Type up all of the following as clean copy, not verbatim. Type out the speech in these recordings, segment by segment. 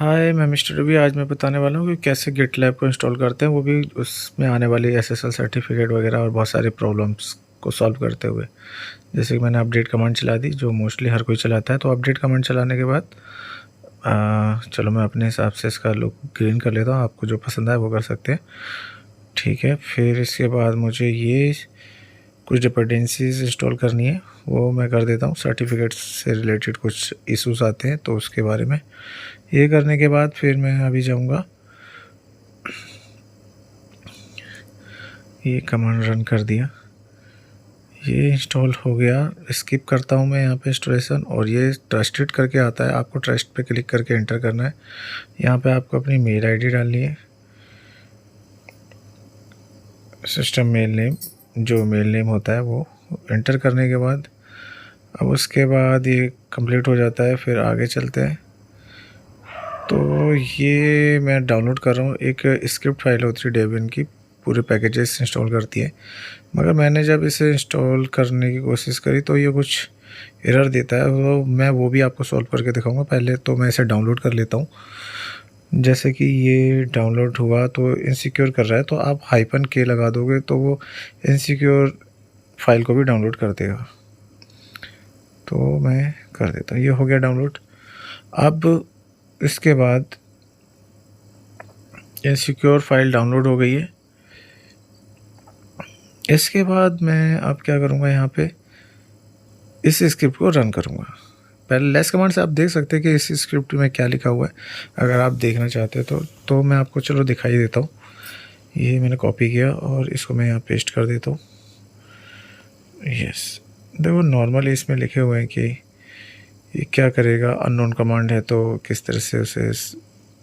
हाय, मैं मिस्टर रवि। आज मैं बताने वाला हूँ कि कैसे गिटलैब को इंस्टॉल करते हैं, वो भी उसमें आने वाली एसएसएल सर्टिफिकेट वगैरह और बहुत सारी प्रॉब्लम्स को सॉल्व करते हुए। जैसे कि मैंने अपडेट कमांड चला दी, जो मोस्टली हर कोई चलाता है। तो अपडेट कमांड चलाने के बाद चलो मैं अपने हिसाब से इसका लुक ग्रीन कर लेता हूँ। आपको जो पसंद आए वो कर सकते हैं, ठीक है। फिर इसके बाद मुझे ये कुछ डिपेंडेंसीज इंस्टॉल करनी है, वो मैं कर देता हूँ। सर्टिफिकेट से रिलेटेड कुछ इश्यूज आते हैं तो उसके बारे में। ये करने के बाद फिर मैं अभी जाऊँगा, ये कमांड रन कर दिया, ये इंस्टॉल हो गया। स्किप करता हूँ मैं यहाँ पे इंस्टॉलेशन, और ये ट्रस्टेड करके आता है। आपको ट्रस्ट पे क्लिक करके एंटर करना है। यहाँ पे आपको अपनी मेल आईडी डालनी है, सिस्टम मेल नेम, जो मेल नेम होता है वो एंटर करने के बाद अब उसके बाद ये कंप्लीट हो जाता है। फिर आगे चलते हैं। तो ये मैं डाउनलोड कर रहा हूँ, एक स्क्रिप्ट फाइल होती है डेबियन की, पूरे पैकेजेस इंस्टॉल करती है। मगर मैंने जब इसे इंस्टॉल करने की कोशिश करी तो ये कुछ एरर देता है, तो मैं वो भी आपको सॉल्व करके दिखाऊंगा। पहले तो मैं इसे डाउनलोड कर लेता हूँ। जैसे कि ये डाउनलोड हुआ तो इनसिक्योर कर रहा है, तो आप -k लगा दोगे तो वो इनसिक्योर फाइल को भी डाउनलोड कर देगा। तो मैं कर देता हूँ, ये हो गया डाउनलोड। अब इसके बाद इनसिक्योर फाइल डाउनलोड हो गई है। इसके बाद मैं अब क्या करूँगा, यहाँ पे इस स्क्रिप्ट को रन करूँगा। पहले लेस कमांड से आप देख सकते हैं कि इस स्क्रिप्ट में क्या लिखा हुआ है। अगर आप देखना चाहते हैं तो मैं आपको चलो दिखाई देता हूँ। ये मैंने कॉपी किया और इसको मैं यहाँ पेस्ट कर देता हूँ। यस, देखो नॉर्मली इसमें लिखे हुए हैं कि ये क्या करेगा। अननोन कमांड है तो किस तरह से उसे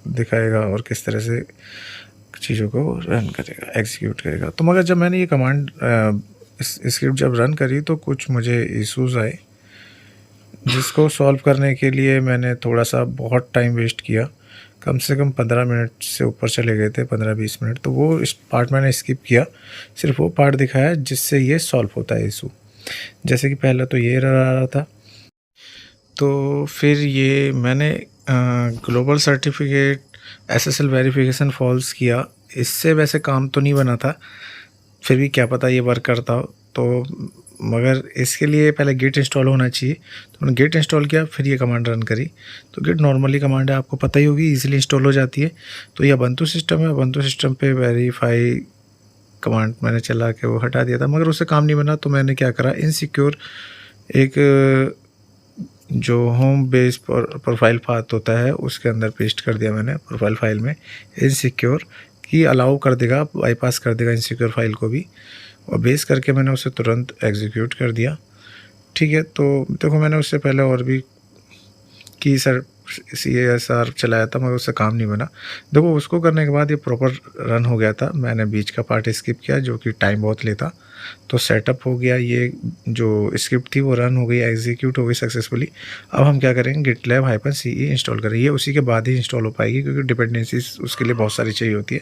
दिखाएगा और किस तरह से चीज़ों को रन करेगा, एग्जीक्यूट करेगा। तो मगर जब मैंने ये कमांड स्क्रिप्ट जब रन करी तो कुछ मुझे इश्यूज आए, जिसको सॉल्व करने के लिए मैंने थोड़ा सा बहुत टाइम वेस्ट किया। कम से कम 15 मिनट से ऊपर चले गए थे, 15-20 मिनट। तो वो इस पार्ट मैंने स्किप किया, सिर्फ वो पार्ट दिखाया जिससे ये सॉल्व होता है इशू। जैसे कि पहला तो ये एरर आ रहा था, तो फिर ये मैंने global certificate SSL verification false किया। इससे वैसे काम तो नहीं बना था, फिर भी क्या पता ये वर्क करता हो। तो मगर इसके लिए पहले गिट इंस्टॉल होना चाहिए, तो मैंने गिट इंस्टॉल किया, फिर ये कमांड रन करी। तो गिट नॉर्मली कमांड है, आपको पता ही होगी, इजीली इंस्टॉल हो जाती है। तो ये ubuntu सिस्टम है, ubuntu सिस्टम पे वेरीफाई कमांड मैंने चला के वो हटा दिया था, मगर उससे काम नहीं बना। तो मैंने क्या करा, इनसिक्योर एक जो होम बेस प्रोफाइल पाथ होता है उसके अंदर पेस्ट कर दिया मैंने प्रोफाइल फाइल में। इनसिक्योर की अलाउ कर देगा, बाईपास कर देगा इनसिक्योर फाइल को भी, और बेस करके मैंने उसे तुरंत एग्जीक्यूट कर दिया। ठीक है, तो देखो मैंने उससे पहले और भी की CSR चलाया था, मगर उससे काम नहीं बना। देखो उसको करने के बाद ये प्रॉपर रन हो गया था। मैंने बीच का पार्ट स्किप किया जो कि टाइम बहुत लेता। तो सेटअप हो गया, ये जो स्क्रिप्ट थी वो रन हो गई, एग्जीक्यूट हो गई सक्सेसफुली। अब हम क्या करेंगे, GitLab-CE इंस्टॉल करेंगे। ये उसी के बाद ही इंस्टॉल हो पाएगी, क्योंकि डिपेंडेंसीज उसके लिए बहुत सारी चाहिए होती है।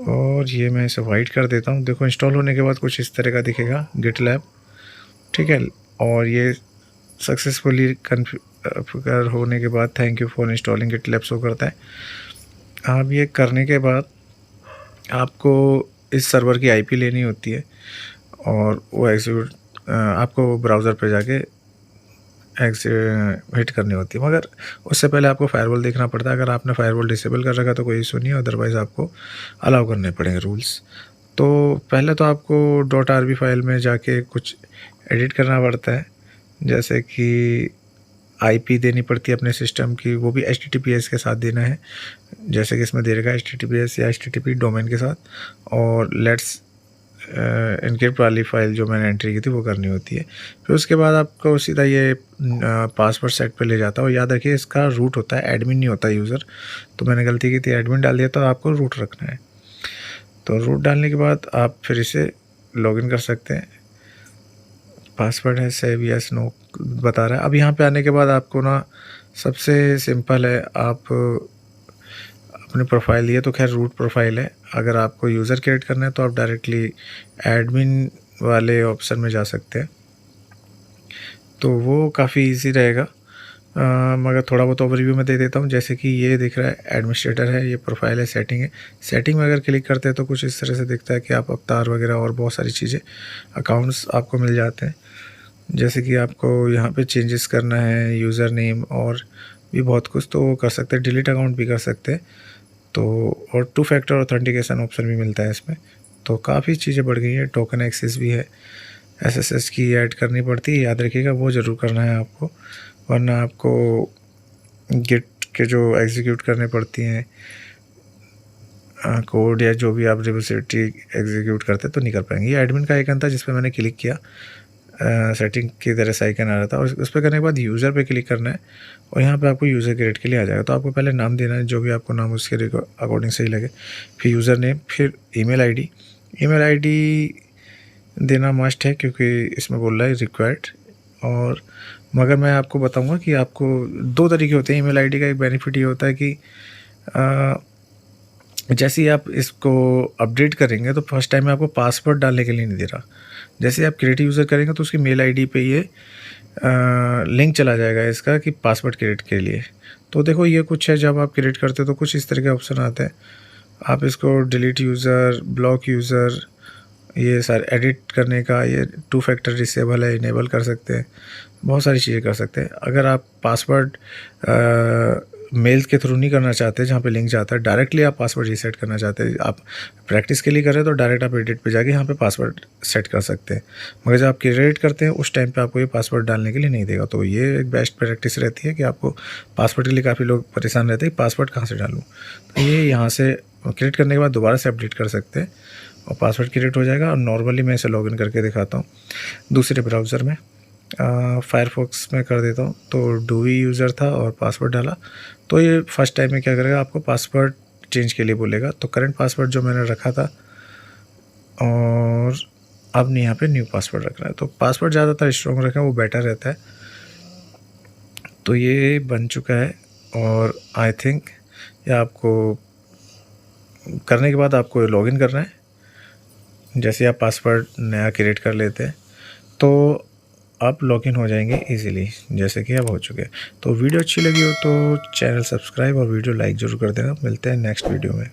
और ये मैं इसे वाइट कर देता हूँ। देखो इंस्टॉल होने के बाद कुछ इस तरह का दिखेगा GitLab, ठीक है। और ये सक्सेसफुली कॉन्फ़िगर होने के बाद thank you for installing GitLab show करता है। अब ये करने के बाद आपको इस सर्वर की IP लेनी होती है, और वो एग्जीक्यूट आपको ब्राउज़र पे जाके हिट करनी होती है। मगर उससे पहले आपको फायरवॉल देखना पड़ता है। अगर आपने फायरवॉल डिसेबल कर रखा तो कोई इशू नहीं है, अदरवाइज़ आपको अलाउ करने पड़ेंगे रूल्स। तो पहले तो आपको .rb फाइल में जाके कुछ एडिट करना पड़ता है, जैसे कि IP देनी पड़ती है अपने सिस्टम की, वो भी HTTPS के साथ देना है। जैसे कि इसमें दे रखा है HTTPS या HTTP डोमेन के साथ, और लेट्स इनक्रिप्ट वाली फाइल जो मैंने एंट्री की थी वो करनी होती है। फिर उसके बाद आपको सीधा ये पासवर्ड सेट पे ले जाता है। और याद रखिए इसका रूट होता है, एडमिन नहीं होता यूज़र। तो मैंने गलती की थी, एडमिन डाल दिया, तो आपको रूट रखना है। तो रूट डालने के बाद आप फिर इसे लॉगिन कर सकते हैं। पासवर्ड है सेव यस नो बता रहा है। अब यहाँ पे आने के बाद आपको ना सबसे सिंपल है, आप अपनी प्रोफाइल, ये तो खैर रूट प्रोफाइल है। अगर आपको यूज़र क्रिएट करना है तो आप डायरेक्टली एडमिन वाले ऑप्शन में जा सकते हैं, तो वो काफ़ी इजी रहेगा। मगर थोड़ा बहुत ओवरव्यू में दे देता हूँ। जैसे कि ये दिख रहा है एडमिनिस्ट्रेटर है, ये प्रोफाइल है, सेटिंग है। सेटिंग में अगर क्लिक करते हैं तो कुछ इस तरह से दिखता है कि आप अवतार वगैरह और बहुत सारी चीज़ें, अकाउंट्स आपको मिल जाते हैं। जैसे कि आपको यहाँ पे चेंजेस करना है, यूज़र नेम और भी बहुत कुछ तो वो कर सकते हैं, डिलीट अकाउंट भी कर सकते हैं। तो और 2 फैक्टर ऑथेंटिकेशन ऑप्शन भी मिलता है इसमें। तो काफ़ी चीज़ें बढ़ गई हैं, टोकन एक्सेस भी है, एसएसएस की ऐड करनी पड़ती है, याद रखिएगा वो ज़रूर करना है आपको, वरना आपको गिट के जो एग्जीक्यूट करने पड़ती हैं कोड या जो भी आप रिपोजिटरी एग्जीक्यूट करते हैं तो नहीं कर पाएंगे। ये एडमिन का आइकन था जिस पर मैंने क्लिक किया, सेटिंग की तरह से आइकन आ रहा था, और उस पर करने के बाद यूज़र पे क्लिक करना है और यहाँ पे आपको यूज़र क्रिएट के लिए आ जाएगा। तो आपको पहले नाम देना है, जो भी आपको नाम उसके अकॉर्डिंग सही लगे, फिर यूज़र नेम, फिर ईमेल आईडी देना मस्ट है क्योंकि इसमें बोल रहा है रिक्वायर्ड। और मगर मैं आपको बताऊंगा कि आपको 2 तरीके होते हैं ईमेल आईडी का। एक बेनिफिट ये होता है कि जैसे ही आप इसको अपडेट करेंगे तो फर्स्ट टाइम में आपको पासवर्ड डालने के लिए नहीं दे रहा। जैसे आप क्रिएट यूज़र करेंगे तो उसकी मेल आईडी पे ये लिंक चला जाएगा इसका कि पासवर्ड क्रिएट के लिए। तो देखो ये कुछ है, जब आप क्रिएट करते हो तो कुछ इस तरह के ऑप्शन आते हैं। आप इसको डिलीट यूज़र, ब्लॉक यूज़र, ये सारे एडिट करने का, ये 2 फैक्टर डिसेबल है, इनेबल कर सकते हैं, बहुत सारी चीज़ें कर सकते हैं। अगर आप पासवर्ड मेल के थ्रू नहीं करना चाहते जहाँ पे लिंक जाता है, डायरेक्टली आप पासवर्ड रीसेट करना चाहते हैं, आप प्रैक्टिस के लिए कर रहे हैं तो डायरेक्ट आप एडिट पे जाके यहाँ पे पासवर्ड सेट कर सकते हैं। मगर जब आप क्रिएट करते हैं उस टाइम पे आपको ये पासवर्ड डालने के लिए नहीं देगा। तो ये एक बेस्ट प्रैक्टिस रहती है कि आपको पासवर्ड के लिए काफ़ी लोग परेशान रहते हैं, पासवर्ड कहाँ से डालूँ। तो ये यहाँ से क्रिएट करने के बाद दोबारा से अपडेट कर सकते हैं और पासवर्ड क्रिएट हो जाएगा। और नॉर्मली मैं इसे लॉगिन करके दिखाता हूँ दूसरे ब्राउज़र में, फायरफॉक्स में कर देता हूँ। तो डूवी यूज़र था और पासवर्ड डाला, तो ये फर्स्ट टाइम में क्या करेगा, आपको पासवर्ड चेंज के लिए बोलेगा। तो करंट पासवर्ड जो मैंने रखा था और अब नहीं, यहाँ पे न्यू पासवर्ड रखना है। तो पासवर्ड ज़्यादातर स्ट्रॉन्ग रखें, वो बेटर रहता है। तो ये बन चुका है और आई थिंक ये आपको करने के बाद आपको लॉगिन करना है। जैसे आप पासवर्ड नया क्रिएट कर लेते हैं तो आप लॉगिन हो जाएंगे इजीली, जैसे कि अब हो चुके हैं। तो वीडियो अच्छी लगी हो तो चैनल सब्सक्राइब और वीडियो लाइक ज़रूर कर देना। मिलते हैं नेक्स्ट वीडियो में।